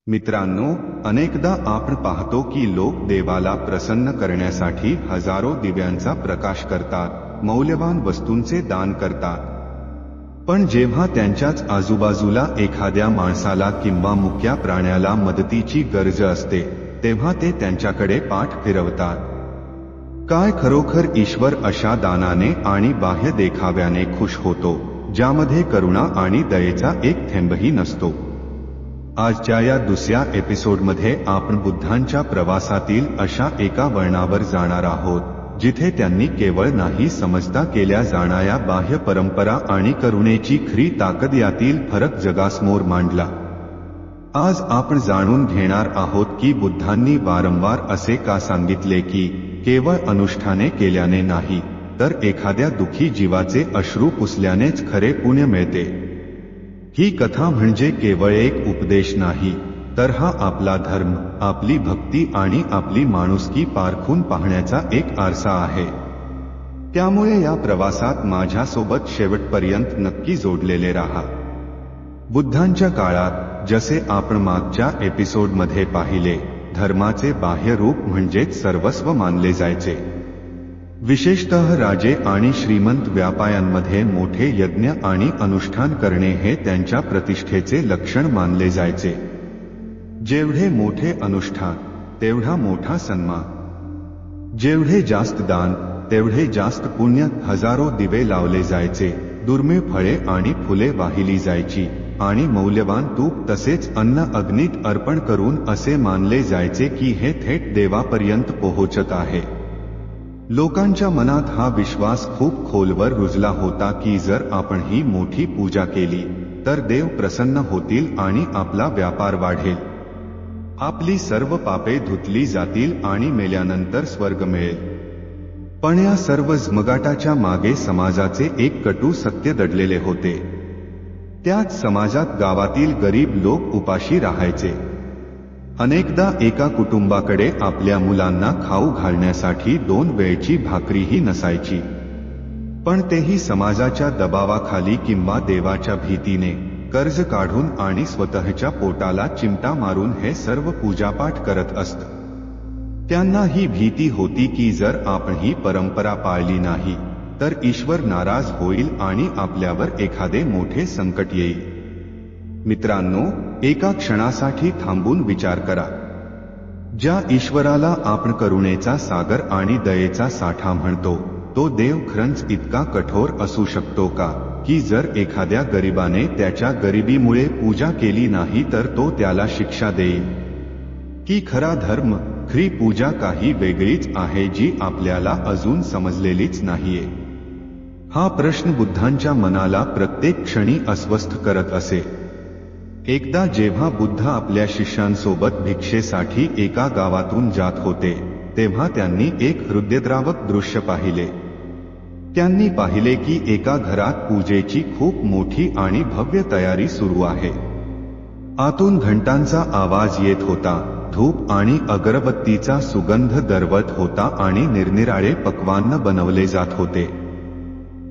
मित्रांनो, अनेकदा आपण पाहतो की लोक देवाला प्रसन्न करण्यासाठी हजारो दिव्यांचा प्रकाश करतात, मौल्यवान वस्तूंचे दान करतात. पण जेव्हा त्यांच्याच आजूबाजूला एखाद्या माणसाला किंवा मुक्या प्राण्याला मदतीची गरज असते, तेव्हा ते त्यांच्याकडे पाठ फिरवतात. काय खरोखर ईश्वर अशा दानाने आणि बाह्य देखाव्याने खुश होतो, ज्यामध्ये करुणा आणि दयेचा एक थेंबही नसतो? आजच्या या दुसऱ्या एपिसोडमध्ये आपण बुद्धांच्या प्रवासातील अशा एका वळणावर जाणार आहोत, जिथे त्यांनी केवळ नाही समजता केल्या जाणाऱ्या बाह्य परंपरा आणि करुणेची खरी ताकद यातील फरक जगासमोर मांडला. आज आपण जाणून घेणार आहोत की बुद्धांनी वारंवार असे का सांगितले की केवळ अनुष्ठाने केल्याने नाही, तर एखाद्या दुःखी जीवाचे अश्रू पुसल्यानेच खरे पुण्य मिळते. ही कथा म्हणजे केवळ एक उपदेश नाही, तर हा आपला धर्म, आपली भक्ती आणि आपली माणुसकी पारखून पाहण्याचा एक आरसा आहे. त्यामुळे या प्रवासात माझ्यासोबत शेवटपर्यंत नक्की जोडलेले राहा. बुद्धांच्या काळात, जसे आपण मागच्या एपिसोडमध्ये पाहिले, धर्माचे बाह्य रूप म्हणजेच सर्वस्व मानले जायचे. विशेषतः राजे आणि श्रीमंत व्यापाऱ्यांमध्ये मोठे यज्ञ आणि अनुष्ठान करणे हे त्यांच्या प्रतिष्ठेचे लक्षण मानले जायचे. जेवढे मोठे अनुष्ठान, तेवढा मोठा सन्मान. जेवढे जास्त दान, तेवढे जास्त पुण्य. हजारो दिवे लावले जायचे, दुर्मिळ फळे आणि फुले वाहिली जायची, आणि मौल्यवान तूप तसेच अन्न अग्नीत अर्पण करून असे मानले जायचे की हे थेट देवापर्यंत पोहोचत आहे. लोकांच्या मनात हा विश्वास खूप खोलवर रुजला होता की जर आपण ही मोठी पूजा केली, तर देव प्रसन्न होतील आणि आपला व्यापार वाढेल. आपली सर्व पापे धुतली जातील आणि मेल्यानंतर स्वर्ग मिळेल. पण या सर्व झगमगाटाच्या मागे समाजाचे एक कटू सत्य दडलेले होते. त्याच समाजात गावातील गरीब लोक उपाशी राहायचे. अनेकदा एका कुटुंबाकडे आपल्या मुलांना खाऊ घालण्यासाठी 2 वेळची भाकरीही नसायची. पण तेही समाजाच्या दबावाखाली किंवा देवाच्या भीतीने कर्ज काढून आणि स्वतःच्या पोटाला चिमटा मारून हे सर्व पूजापाठ करत असत. त्यांना ही भीती होती की जर आपण ही परंपरा पाळली नाही, तर ईश्वर नाराज होईल आणि आपल्यावर एखादे मोठे संकट येईल. मित्रांनो, एका क्षणासाठी थांबून विचार करा. ज्या ईश्वराला आपण करुणेचा सागर आणि दयेचा साठा म्हणतो, तो देव खरंच इतका कठोर असू शकतो का, की जर एखाद्या गरिबाने त्याच्या गरिबीमुळे पूजा केली नाही तर तो त्याला शिक्षा देईल? की खरा धर्म, खरी पूजा काही वेगळीच आहे जी आपल्याला अजून समजलेलीच नाहीये? हा प्रश्न बुद्धांच्या मनाला प्रत्येक क्षणी अस्वस्थ करत असे. एकदा जेव्हा बुद्ध आपल्या शिष्यांसोबत भिक्षेसाठी एका गावातून जात होते, तेव्हा त्यांनी एक हृदयद्रावक दृश्य पाहिले. त्यांनी पाहिले की एका घरात पूजेची खूप मोठी आणि भव्य तयारी सुरू आहे. आतून घंटांचा आवाज येत होता, धूप आणि अगरबत्तीचा सुगंध दरवळत होता आणि निरनिराळे पक्वान्न बनवले जात होते.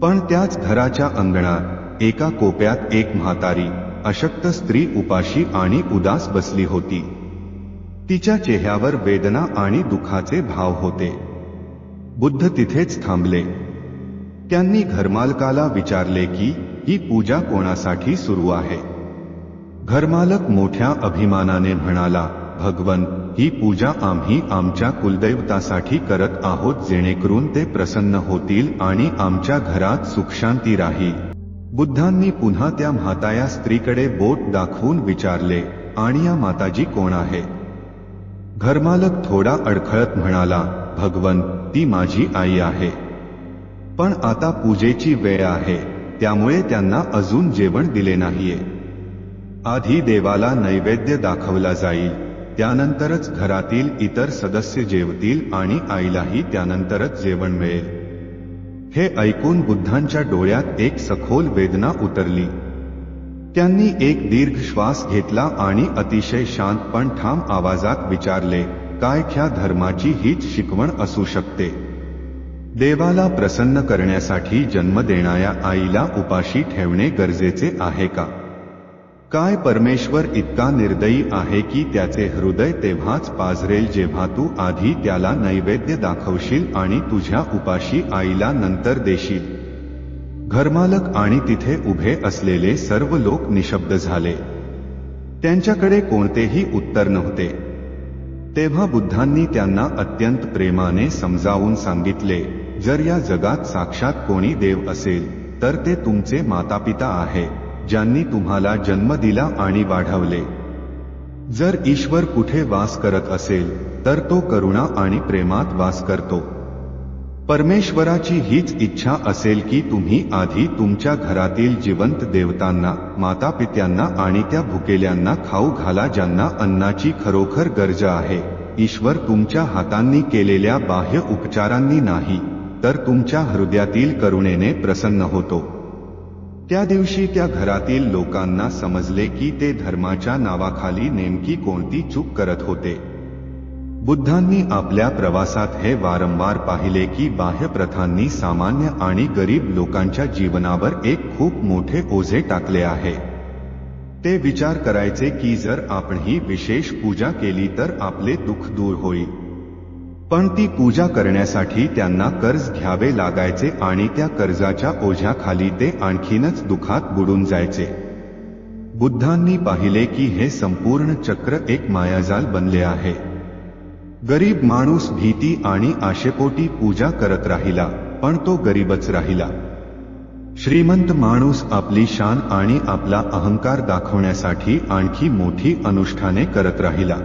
पण त्याच घराच्या अंगणात एका कोपऱ्यात एक म्हातारी, अशक्त स्त्री उपाशी आणि उदास बसली होती. तिच्या चेहऱ्यावर वेदना आणि दुःखाचे भाव होते. बुद्ध तिथेच थांबले. त्यांनी घरमालकाला विचारले की ही पूजा कोणासाठी सुरू आहे? घरमालक मोठ्या अभिमानाने म्हणाला, भगवन, ही पूजा आम्ही आमच्या कुलदैवतासाठी करत आहोत, जेणेकरून ते प्रसन्न होतील आणि आमच्या घरात सुखशांती राहील. बुद्धांनी पुन्हा त्या म्हाताऱ्या स्त्रीकडे बोट दाखवून विचारले, आणि या माताजी कोण आहे? घरमालक थोडा अडखळत म्हणाला, भगवन, ती माझी आई आहे. पण आता पूजेची वेळ आहे, त्यामुळे त्यांना अजून जेवण दिले नाहीये. आधी देवाला नैवेद्य दाखवला जाईल, त्यानंतरच घरातील इतर सदस्य जेवतील आणि आईलाही त्यानंतरच जेवण मिळेल. हे ऐकून बुद्धांच्या डोळ्यात एक सखोल वेदना उतरली. त्यांनी एक दीर्घ श्वास घेतला आणि अतिशय शांत पण ठाम आवाजात विचारले, काय ख्या धर्माची हीच शिकवण असू शकते? देवाला प्रसन्न करण्यासाठी जन्म देणाऱ्या आईला उपाशी ठेवणे गरजेचे आहे का? काय परमेश्वर इतका निर्दयी आहे की त्याचे हृदय तेव्हाच पाझरेल जेव्हा तू आधी त्याला नैवेद्य दाखवशील आणि तुझ्या उपाशी आईला नंतर देशील. घरमालक आणि तिथे उभे असलेले सर्व लोक निशब्द झाले. त्यांच्याकडे कोणतेही उत्तर नव्हते. तेव्हा बुद्धांनी त्यांना अत्यंत प्रेमाने समजावून सांगितले, जर या जगात साक्षात कोणी देव असेल तर ते तुमचे मातापिता आहे, ज्यांनी तुम्हाला जन्म दिला आणि वाढवले. जर ईश्वर कुठे वास करत असेल तर तो करुणा आणि प्रेमात वास करतो. परमेश्वराची हीच इच्छा असेल की तुम्ही आधी तुमच्या घरातील जिवंत देवतांना, मातापित्यांना आणि त्या भुकेल्यांना खाऊ घाला ज्यांना अन्नाची खरोखर गरज आहे. ईश्वर तुमच्या हातांनी केलेल्या बाह्य उपचारांनी नाही, तर तुमच्या हृदयातील करुणेने प्रसन्न होतो. त्या दिवशी त्या घरातील लोकांना समजले की ते धर्माच्या नावाखाली नेमकी कोणती चूक करत होते. बुद्धांनी आपल्या प्रवासात हे वारंवार पाहिले की बाह्य प्रथांनी सामान्य आणि गरीब लोकांच्या जीवनावर एक खूप मोठे ओझे टाकले आहे. ते विचार करायचे की जर आपण ही विशेष पूजा केली तर आपले दुःख दूर होईल. पण ती पूजा करण्यासाठी त्यांना कर्ज घ्यावे लागायचे आणि त्या कर्जाच्या ओझ्याखाली ते आणखीनच दुःखात बुडून जायचे. बुद्धांनी पाहिले की हे संपूर्ण चक्र एक मायाजाल बनले आहे. गरीब माणूस भीती आणि आशेपोटी पूजा करत राहिला, पण तो गरीबच राहिला. श्रीमंत माणूस आपली शान आणि आपला अहंकार दाखवण्यासाठी आणखी मोठी अनुष्ठाने करत राहिला.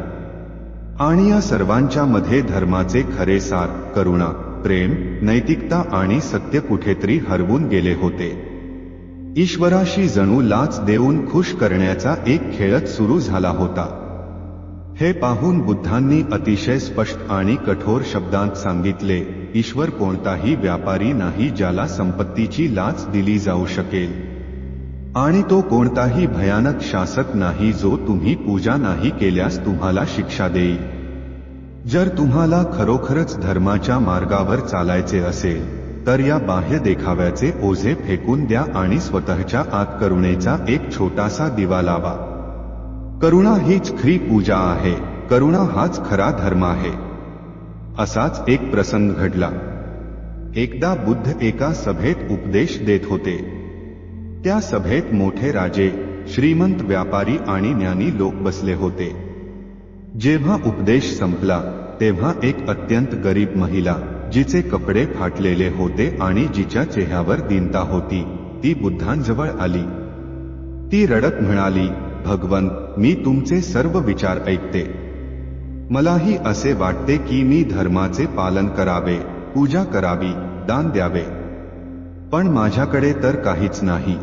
आणि या सर्वांच्या मध्ये धर्माचे खरे सार, करुणा, प्रेम, नैतिकता आणि सत्य कुठेतरी हरवून गेले होते. ईश्वराशी जणू लाच देऊन खुश करण्याचा एक खेळच सुरू झाला होता. हे पाहून बुद्धांनी अतिशय स्पष्ट आणि कठोर शब्दांत सांगितले, ईश्वर कोणताही व्यापारी नाही ज्याला संपत्तीची लाच दिली जाऊ शकेल. आणि तो कोणताही भयानक शासक नाही जो तुम्ही पूजा नाही केल्यास तुम्हाला शिक्षा देईल. जर तुम्हाला खरोखरच धर्माच्या मार्गावर चालायचे असेल तर या बाह्य देखाव्याचे ओझे फेकून द्या आणि स्वतःच्या आत करुणेचा एक छोटासा दिवा लावा. करुणा हीच खरी पूजा आहे. करुणा हाच खरा धर्म आहे. असाच एक प्रसंग घडला. एकदा बुद्ध एका सभेत उपदेश देत होते. त्या सभेत मोठे राजे, श्रीमंत व्यापारी आणि ज्ञानी लोक बसले होते. जेव्हा उपदेश संपला तेव्हा एक अत्यंत गरीब महिला, जिचे कपडे फाटलेले होते आणि जिच्या चेहऱ्यावर दीनता होती, ती बुद्धांजवळ आली. ती रडत म्हणाली, भगवंत, मी तुमचे सर्व विचार ऐकते. मलाही असे वाटते की मी धर्माचे पालन करावे, पूजा करावी, दान द्यावे. पण माझ्याकडे तर काहीच नाही.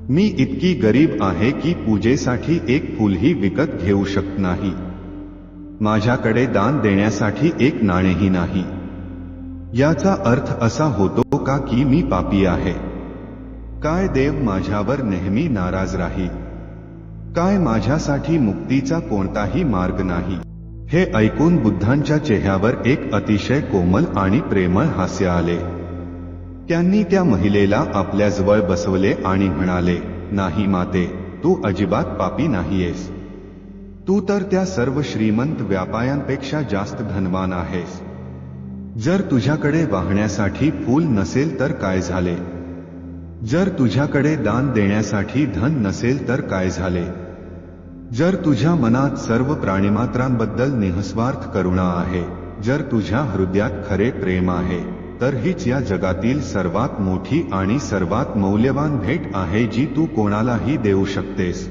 मी इतकी गरीब आहे की पूजेसाठी एक फूलही विकत घेऊ शकत नाही. माझ्याकडे दान देण्यासाठी एक नाणेही नाही. याचा अर्थ असा होतो का की मी पापी आहे? काय देव माझ्यावर नेहमी नाराज राहील? काय माझ्यासाठी मुक्तीचा कोणताही मार्ग नाही? हे ऐकून बुद्धांच्या चेहऱ्यावर एक अतिशय कोमल आणि प्रेमळ हास्य आले. त्यांनी त्या महिलेला आपल्याजवळ बसवले आणि म्हणाले, नाही माते, तू अजिबात पापी नाहीयेस. तू तर त्या सर्व श्रीमंत व्यापाऱ्यांपेक्षा जास्त धनवान आहेस. जर तुझ्याकडे वाहण्यासाठी फूल नसेल तर काय झाले? जर तुझ्याकडे दान देण्यासाठी धन नसेल तर काय झाले? जर तुझ्या मनात सर्व प्राणिमात्रांबद्दल निःस्वार्थ करुणा आहे, जर तुझ्या हृदयात खरे प्रेम आहे, तर हीच या जगातील सर्वात मोठी आणि सर्वात मौल्यवान भेट आहे जी तू कोणालाही देऊ शकतेस.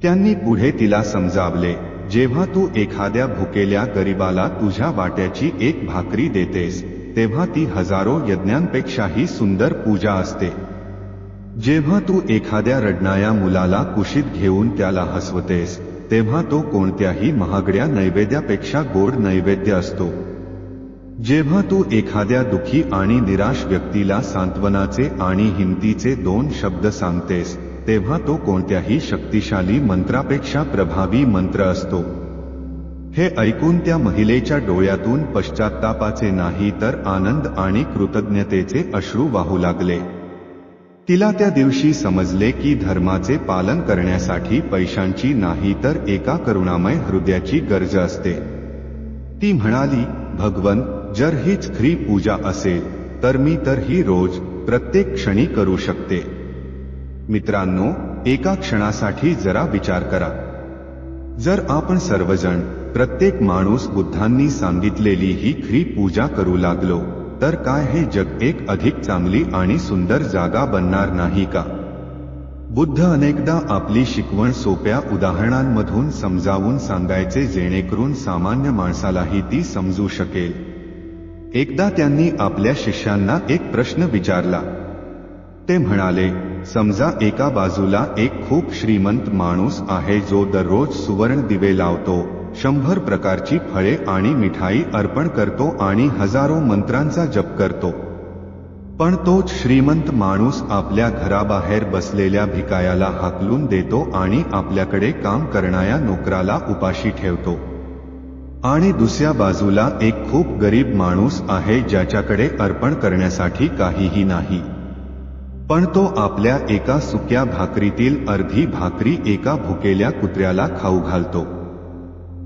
त्यांनी पुढे तिला समजावले, जेव्हा तू एखाद्या भुकेल्या गरीबाला तुझ्या वाट्याची एक भाकरी देतेस, तेव्हा ती हजारो यज्ञांपेक्षाही सुंदर पूजा असते. जेव्हा तू एखाद्या रडणाऱ्या मुलाला कुशीत घेऊन त्याला हसवतेस, तेव्हा तो कोणत्याही महागड्या नैवेद्यापेक्षा गोड नैवेद्य असतो. जेव्हा तू एखाद्या दुःखी आणि निराश व्यक्तीला सांत्वनाचे आणि हिमतीचे 2 शब्द सांगतेस, तेव्हा तो कोणत्याही शक्तिशाली मंत्रापेक्षा प्रभावी मंत्र असतो. हे ऐकून त्या महिलेच्या डोळ्यातून पश्चात्तापाचे नाही तर आनंद आणि कृतज्ञतेचे अश्रू वाहू लागले. तिला त्या दिवशी समजले की धर्माचे पालन करण्यासाठी पैशांची नाही तर एका करुणामय हृदयाची गरज असते. ती म्हणाली, भगवन, जर हीच खरी पूजा असेल तर मी तर ही रोज प्रत्येक क्षणी करू शकते. मित्रांनो, एका क्षणासाठी जरा विचार करा. जर आपण सर्वजण, प्रत्येक माणूस बुद्धांनी सांगितलेली ही खरी पूजा करू लागलो तर काय हे जग एक अधिक चांगली आणि सुंदर जागा बनणार नाही का? बुद्ध अनेकदा आपली शिकवण सोप्या उदाहरणांमधून समजावून सांगायचे जेणेकरून सामान्य माणसालाही ती समजू शकेल. एकदा त्यांनी आपल्या शिष्यांना एक प्रश्न विचारला. ते म्हणाले, समजा एका बाजूला एक खूप श्रीमंत माणूस आहे जो दररोज सुवर्ण दिवे लावतो, 100 प्रकारची फळे आणि मिठाई अर्पण करतो आणि हजारो मंत्रांचा जप करतो. पण तोच श्रीमंत माणूस आपल्या घराबाहेर बसलेल्या भिकायाला हाकलून देतो आणि आपल्याकडे काम करणाऱ्या नोकराला उपाशी ठेवतो. आणि दुसऱ्या बाजूला एक खूप गरीब माणूस आहे ज्याच्याकडे अर्पण करण्यासाठी काहीही नाही, पण तो आपल्या एका सुक्या भाकरीतील अर्धी भाकरी एका भुकेल्या कुत्र्याला खाऊ घालतो.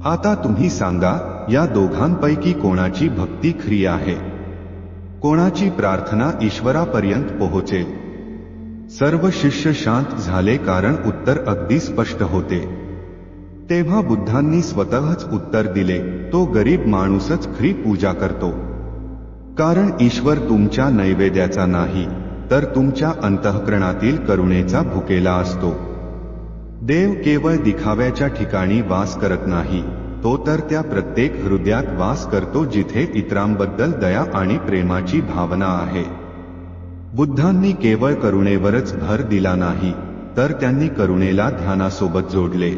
आता तुम्ही सांगा, या दोघांपैकी कोणाची भक्ती खरी आहे? कोणाची प्रार्थना ईश्वरापर्यंत पोहोचेल? सर्व शिष्य शांत झाले कारण उत्तर अगदी स्पष्ट होते. तेव्हा बुद्धांनी स्वतःच उत्तर दिले, तो गरीब माणूसच खरी पूजा करतो. कारण ईश्वर तुमच्या नैवेद्याचा नाही तर तुमच्या अंतःकरणातील करुणेचा भुकेला असतो. देव केवळ दिखाव्याच्या ठिकाणी वास करत नाही, तो तर त्या प्रत्येक हृदयात वास करतो जिथे इतरांबद्दल दया आणि प्रेमाची भावना आहे. बुद्धांनी केवळ करुणेवरच भर दिला नाही, तर त्यांनी करुणेला ध्यानासोबत जोडले.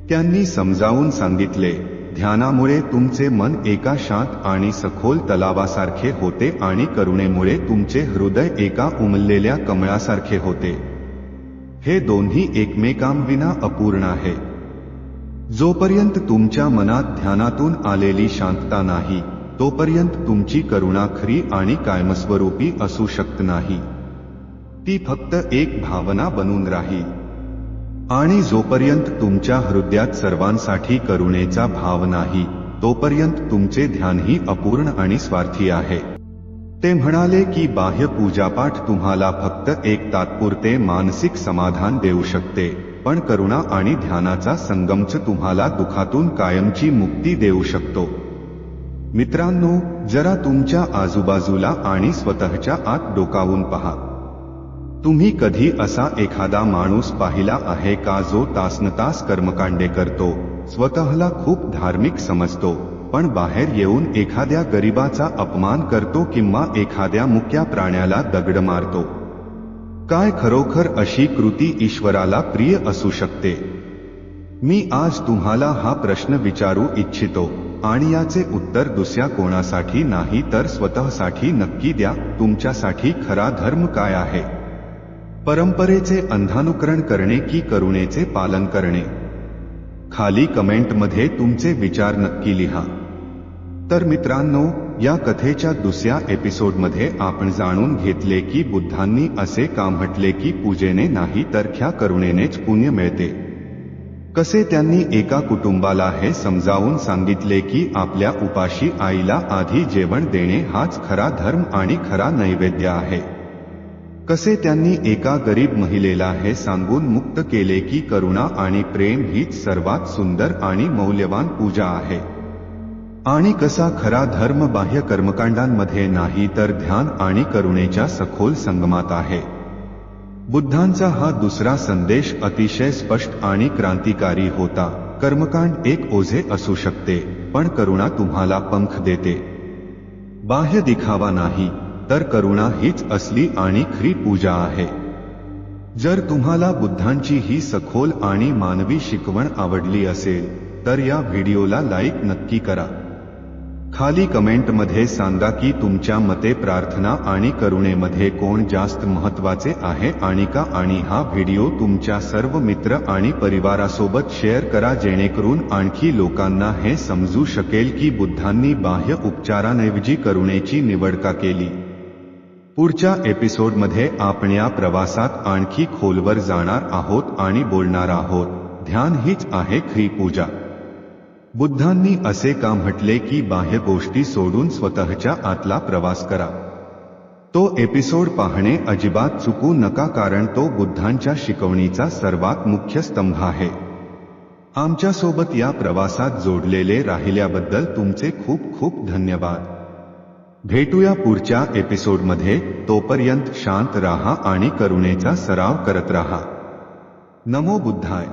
त्यांनी समजावून सांगितले, ध्यानामुळे तुमचे मन एका शांत आणि सखोल तलावासारखे होते आणि करुणेमुळे तुमचे हृदय एका उमललेल्या कमळासारखे होते. हे दोन्ही एकमेकांविना अपूर्ण आहे. जोपर्यंत तुमच्या मनात ध्यानातून आलेली शांतता नाही, तोपर्यंत तुमची करुणा खरी आणि कायमस्वरूपी असू शकत नाही. ती फक्त एक भावना बनून राहील. आणि जोपर्यंत तुमच्या हृदयात सर्वांसाठी करुणेचा भाव नाही, तोपर्यंत तुमचे ध्यानही अपूर्ण आणि स्वार्थी आहे. ते म्हणाले की बाह्य पूजापाठ तुम्हाला फक्त एक तात्पुरते मानसिक समाधान देऊ शकते, पण करुणा आणि ध्यानाचा संगमच तुम्हाला दुखातून कायमची मुक्ती देऊ शकतो. मित्रांनो, जरा तुमच्या आजूबाजूला आणि स्वतःच्या आत डोकावून पहा. तुम्ही कधी असा एखादा माणूस पाहिला आहे का जो तासनतास कर्मकांडे करतो, स्वतःला खूप धार्मिक समजतो, पण बाहेर येऊन एखाद्या गरीबाचा अपमान करतो किंवा एखाद्या मुक्या प्राण्याला दगड मारतो? काय खरोखर अशी कृती ईश्वराला प्रिय असू शकते? मी आज तुम्हाला हा प्रश्न विचारू इच्छितो आणि याचे उत्तर दुसऱ्या कोणासाठी नाही तर स्वतःसाठी नक्की द्या. तुमच्यासाठी खरा धर्म काय आहे? परंपरेचे अंधानुकरण करणे की करुणेचे पालन करणे? खाली कमेंटमध्ये तुमचे विचार नक्की लिहा. तर मित्रांनो, या कथेच्या दुसऱ्या एपिसोडमध्ये आपण जाणून घेतले की बुद्धांनी असे का म्हटले की पूजेने नाही तर ख्या करुणेनेच पुण्य मिळते. कसे त्यांनी एका कुटुंबाला हे समजावून सांगितले की आपल्या उपाशी आईला आधी जेवण देणे हाच खरा धर्म आणि खरा नैवेद्य आहे. कसे त्यांनी एका गरीब महिलेला हे सांगून मुक्त केले की करुणा आणि प्रेम हीच सर्वात सुंदर आणि मौल्यवान पूजा आहे. आणि कसा खरा धर्म बाह्य कर्मकांडांमध्ये नाही तर ध्यान आणि करुणेच्या सखोल संगमात आहे. बुद्धांचा हा दुसरा संदेश अतिशय स्पष्ट आणि क्रांतिकारी होता. कर्मकांड एक ओझे असू शकते, पण करुणा तुम्हाला पंख देते. बाह्य दिखावा नाही, तर करुणा हीच असली आणि खरी पूजा आहे. जर तुम्हाला बुद्धांची ही सखोल आणि मानवी शिकवण आवडली असेल तर या व्हिडिओला लाईक नक्की करा. खाली कमेंटमध्ये सांगा की तुमच्या मते प्रार्थना आणि करुणेमध्ये कोण जास्त महत्त्वाचे आहे आणि का. आणि हा व्हिडिओ तुमच्या सर्व मित्र आणि परिवारासोबत शेअर करा जेणेकरून आणखी लोकांना हे समजू शकेल की बुद्धांनी बाह्य उपचारांऐवजी करुणेची निवड का केली. पुढच्या एपिसोडमध्ये आपण या प्रवासात आणखी खोलवर जाणार आहोत आणि बोलणार आहोत ध्यान हीच आहे खरी पूजा. बुद्धांनी असे का म्हटले की बाह्य गोष्टी सोडून स्वतःच्या आतला प्रवास करा. तो एपिसोड पाहणे अजिबात चुकू नका कारण तो बुद्धांच्या शिकवणीचा सर्वात मुख्य स्तंभ आहे. आमच्यासोबत या प्रवासात जोडलेले राहिल्याबद्दल तुमचे खूप खूप धन्यवाद. भेटूया पुढच्या एपिसोडमध्ये. तोपर्यंत शांत राहा आणि करुणेचा सराव करत राहा. नमो बुद्धाय.